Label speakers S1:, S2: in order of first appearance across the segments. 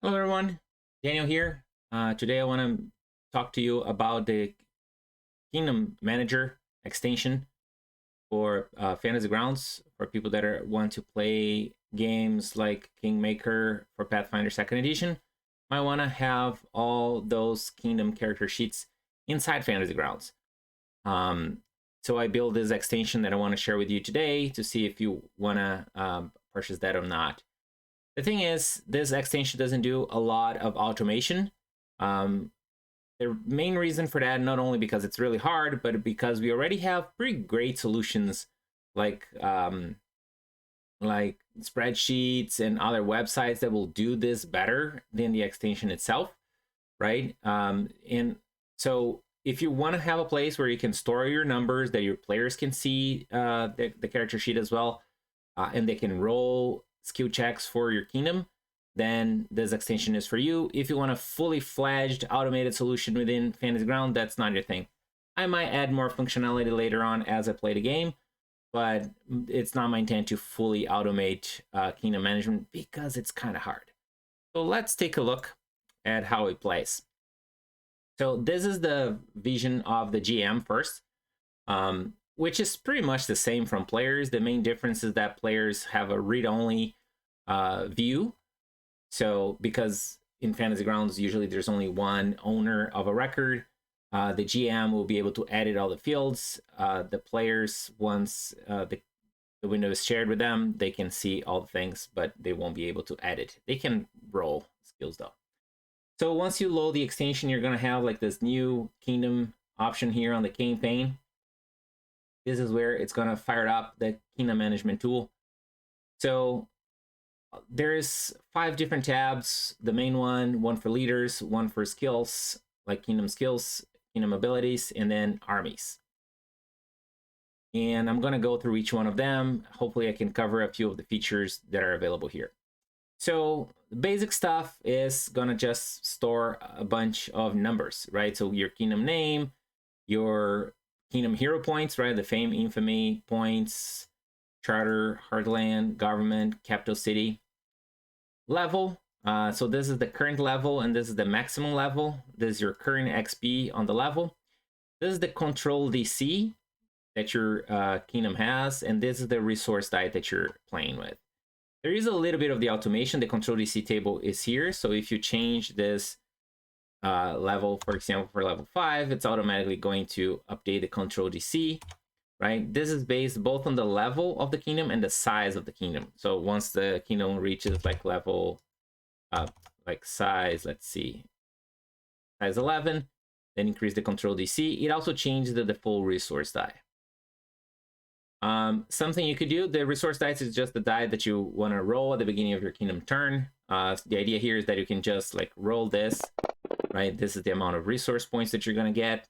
S1: Hello everyone, Daniel here. Today I want to talk to you about the Kingdom Manager extension for Fantasy Grounds for people that want to play games like Kingmaker for Pathfinder 2nd Edition. Might want to have all those Kingdom character sheets inside Fantasy Grounds. Um, so I built this extension that I want to share with you today to see if you want to purchase that or not. The thing is, this extension doesn't do a lot of automation. Um, the main reason for that, not only because it's really hard, but because we already have pretty great solutions like like spreadsheets and other websites that will do this better than the extension itself, right? And so if you want to have a place where you can store your numbers that your players can see the character sheet as well, and they can roll skill checks for your kingdom, then this extension is for you. If you want a fully fledged automated solution within Fantasy Ground, that's not your thing. I might add more functionality later on as I play the game, but it's not my intent to fully automate kingdom management because it's kind of hard. So let's take a look at how it plays. So this is the vision of the GM first. Which is pretty much the same from players. The main difference is that players have a read-only view. So because in Fantasy Grounds, usually there's only one owner of a record, the GM will be able to edit all the fields. The players, once the window is shared with them, they can see all the things, but they won't be able to edit. They can roll skills though. So once you load the extension, you're going to have like this new kingdom option here on the campaign. This is where it's going to fire up the kingdom management tool. So there's 5 different tabs. The main one for leaders, one for skills, like kingdom skills, kingdom abilities, and then armies. And I'm going to go through each one of them. Hopefully I can cover a few of the features that are available here. So the basic stuff is going to just store a bunch of numbers, right? So your kingdom name, your kingdom hero points, right? The fame, infamy points, charter, heartland, government, capital city, level. So this is the current level and this is the maximum level. This is your current XP on the level. This is the control DC that your kingdom has, and this is the resource die that you're playing with. There is a little bit of the automation. The control DC table is here. So if you change this level, for example, for level 5, it's automatically going to update the control DC, right? This is based both on the level of the kingdom and the size of the kingdom. So once the kingdom reaches like level, like size, let's see, size 11, then increase the control DC. It also changes the full resource die. Something you could do, the resource dice is just the die that you want to roll at the beginning of your kingdom turn. The idea here is that you can just like roll this, right? This is the amount of resource points that you're going to get.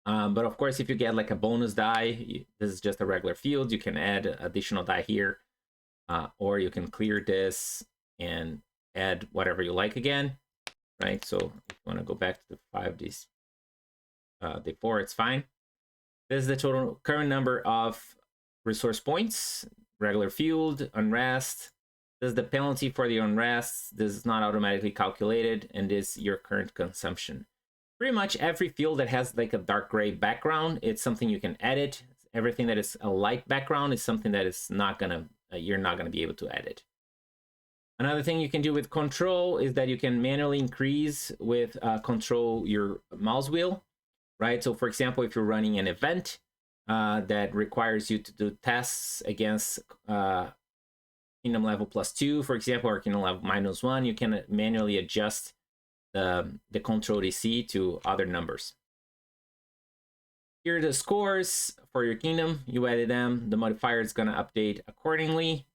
S1: But of course, if you get like a bonus die, this is just a regular field. You can add additional die here, or you can clear this and add whatever you like again, right? So if you want to go back to the 5D, D4, it's fine. This is the total current number of resource points, regular field, unrest. This is the penalty for the unrest. This is not automatically calculated, and this is your current consumption. Pretty much every field that has like a dark gray background, it's something you can edit. Everything that is a light background is something that is not gonna, you're not gonna be able to edit. Another thing you can do with control is that you can manually increase with control your mouse wheel, right? So for example, if you're running an event that requires you to do tests against kingdom level +2, for example, or kingdom level -1, you can manually adjust the control DC to other numbers. Here are the scores for your kingdom. You edit them. The modifier is going to update accordingly.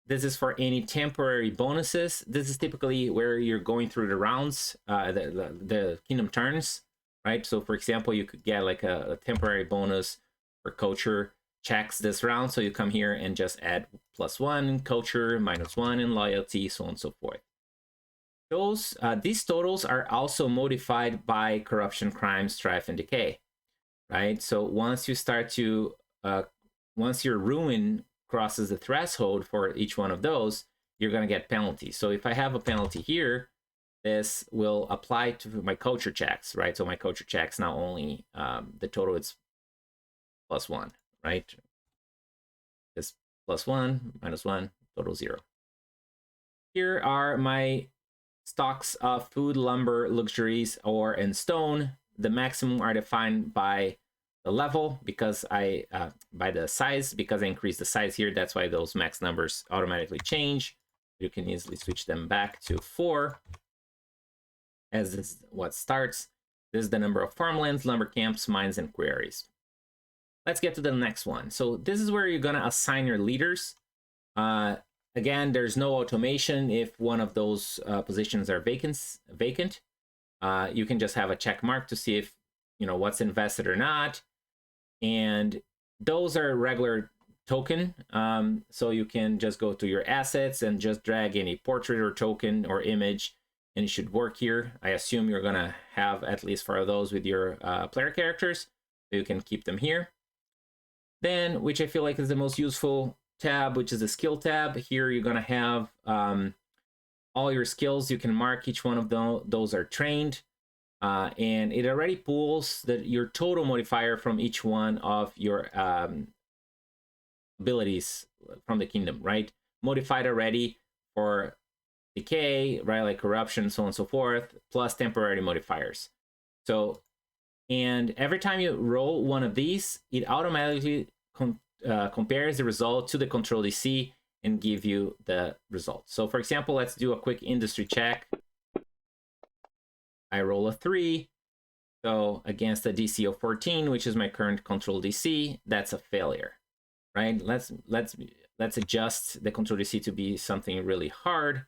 S1: This is for any temporary bonuses. This is typically where you're going through the rounds, the kingdom turns, right? So for example, you could get like a temporary bonus for culture checks this round. So you come here and just add +1 in culture, -1 in loyalty, so on and so forth. These totals are also modified by corruption, crime, strife, and decay, right? So once you start to, once your ruin crosses the threshold for each one of those, you're going to get penalties. So if I have a penalty here, this will apply to my culture checks, right? So my culture checks now only the total is +1, right? This +1, -1, total 0. Here are my stocks of food, lumber, luxuries, ore, and stone. The maximum are defined by the level because by the size, because I increased the size here. That's why those max numbers automatically change. You can easily switch them back to 4 as this is what starts. This is the number of farmlands, lumber camps, mines, and quarries. Let's get to the next one. So this is where you're going to assign your leaders. Again, there's no automation if one of those positions are vacant. You can just have a check mark to see if what's invested or not. And those are regular token. So you can just go to your assets and just drag any portrait or token or image, and it should work here. I assume you're gonna have at least 4 of those with your player characters, so you can keep them here. Then, which I feel like is the most useful tab, which is the skill tab. Here you're gonna have all your skills. You can mark each one of those are trained, and it already pulls your total modifier from each one of your abilities from the kingdom, right? Modified already for decay, right? Like corruption, so on and so forth, plus temporary modifiers. So, and every time you roll one of these, it automatically compares the result to the control DC and give you the result. So for example, let's do a quick industry check. I roll a 3. So against a DC of 14, which is my current control DC, that's a failure, right? Let's adjust the control DC to be something really hard.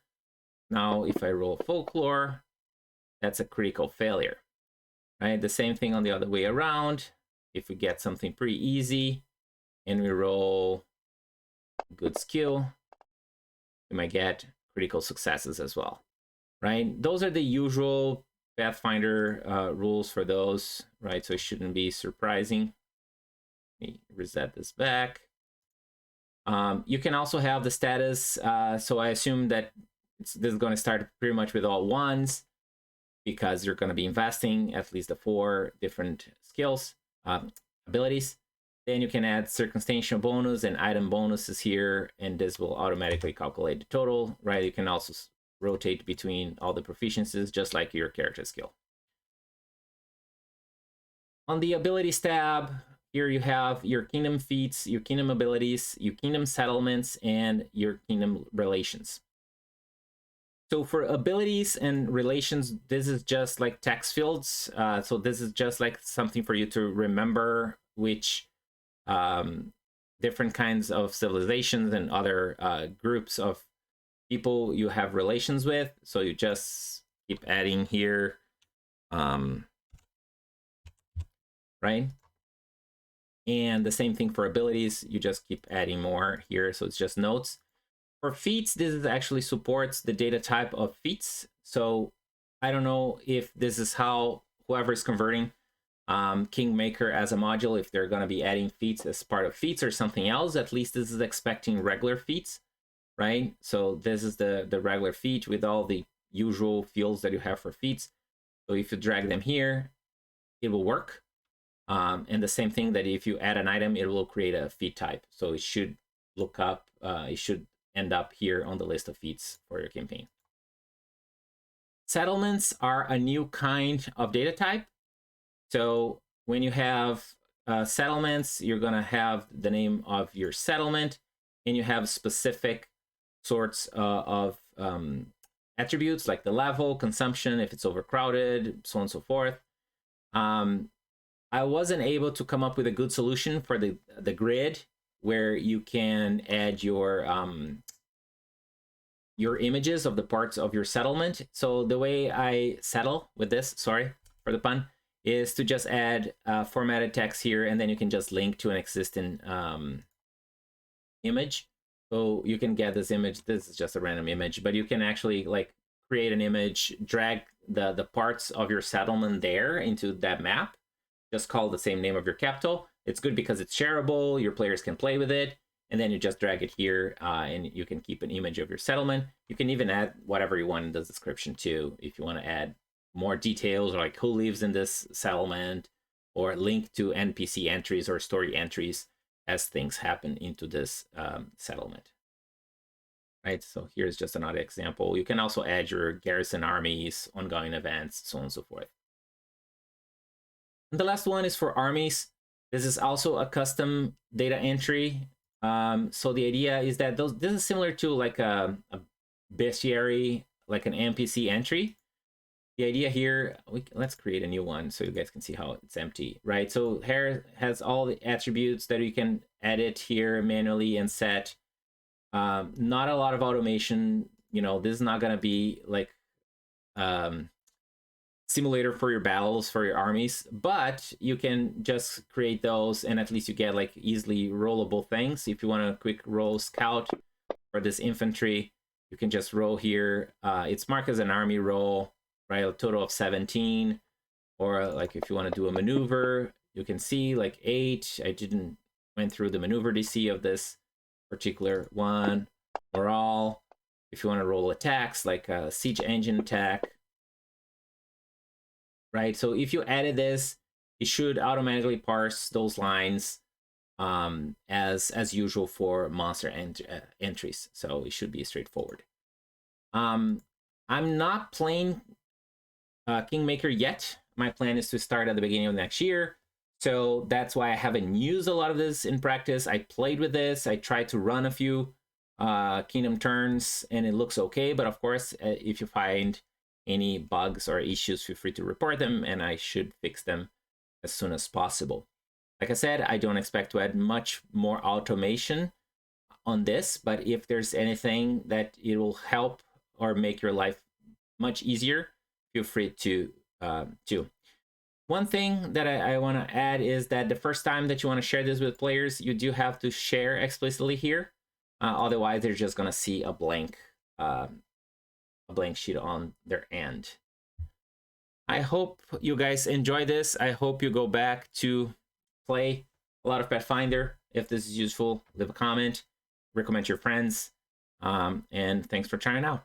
S1: Now, if I roll folklore, that's a critical failure, right? The same thing on the other way around. If we get something pretty easy and we roll good skill, we might get critical successes as well, right? Those are the usual Pathfinder rules for those, right? So it shouldn't be surprising. Let me reset this back. You can also have the status. So I assume that this is going to start pretty much with all 1s because you're going to be investing at least the 4 different skills, abilities. Then you can add circumstantial bonus and item bonuses here, and this will automatically calculate the total, right? You can also rotate between all the proficiencies, just like your character skill. On the abilities tab, here you have your kingdom feats, your kingdom abilities, your kingdom settlements, and your kingdom relations. So for abilities and relations, this is just like text fields. So this is just like something for you to remember which different kinds of civilizations and other groups of people you have relations with. So you just keep adding here, right? And the same thing for abilities. You just keep adding more here. So it's just notes. For feats, this is actually supports the data type of feats. So I don't know if this is how whoever is converting Kingmaker as a module, if they're going to be adding feats as part of feats or something else. At least this is expecting regular feats, right? So this is the regular feat with all the usual fields that you have for feats. So if you drag them here, it will work. And the same thing that if you add an item, it will create a feat type. So it should look up, it should end up here on the list of feats for your campaign. Settlements are a new kind of data type. So when you have settlements, you're going to have the name of your settlement, and you have specific sorts of attributes like the level, consumption, if it's overcrowded, so on and so forth. I wasn't able to come up with a good solution for the grid where you can add your images of the parts of your settlement. So the way I settle with this, sorry for the pun, is to just add formatted text here, and then you can just link to an existing image. So you can get this image. This is just a random image, but you can actually like create an image, drag the parts of your settlement there into that map. Just call the same name of your capital. It's good because it's shareable. Your players can play with it. and then you just drag it here, and you can keep an image of your settlement. You can even add whatever you want in the description too, if you want to add more details, like who lives in this settlement, or link to NPC entries or story entries as things happen into this settlement. Right, so here's just another example. You can also add your garrison armies, ongoing events, so on and so forth. And the last one is for armies. This is also a custom data entry. So the idea is that this is similar to like a bestiary, like an NPC entry. The idea here, let's create a new one so you guys can see how it's empty, right? So here has all the attributes that you can edit here manually and set. Not a lot of automation. You know, this is not going to be like simulator for your battles, for your armies, but you can just create those, and at least you get like easily rollable things. If you want a quick roll scout for this infantry, you can just roll here. It's marked as an army roll, right? A total of 17. Or like if you want to do a maneuver, you can see like 8. I didn't went through the maneuver DC of this particular one. Or all. If you want to roll attacks, like a siege engine attack, right? So if you added this, it should automatically parse those lines as usual for monster entries. So it should be straightforward. I'm not playing Kingmaker yet. My plan is to start at the beginning of next year. So that's why I haven't used a lot of this in practice. I played with this. I tried to run a few kingdom turns and it looks okay. But of course, if you find any bugs or issues, feel free to report them and I should fix them as soon as possible. Like I said, I don't expect to add much more automation on this, but if there's anything that it will help or make your life much easier, feel free to do. One thing that I want to add is that the first time that you want to share this with players, you do have to share explicitly here. Otherwise, they're just going to see a blank sheet on their end. I hope you guys enjoy this. I hope you go back to play a lot of Pathfinder. If this is useful, leave a comment, recommend to your friends, and thanks for trying out.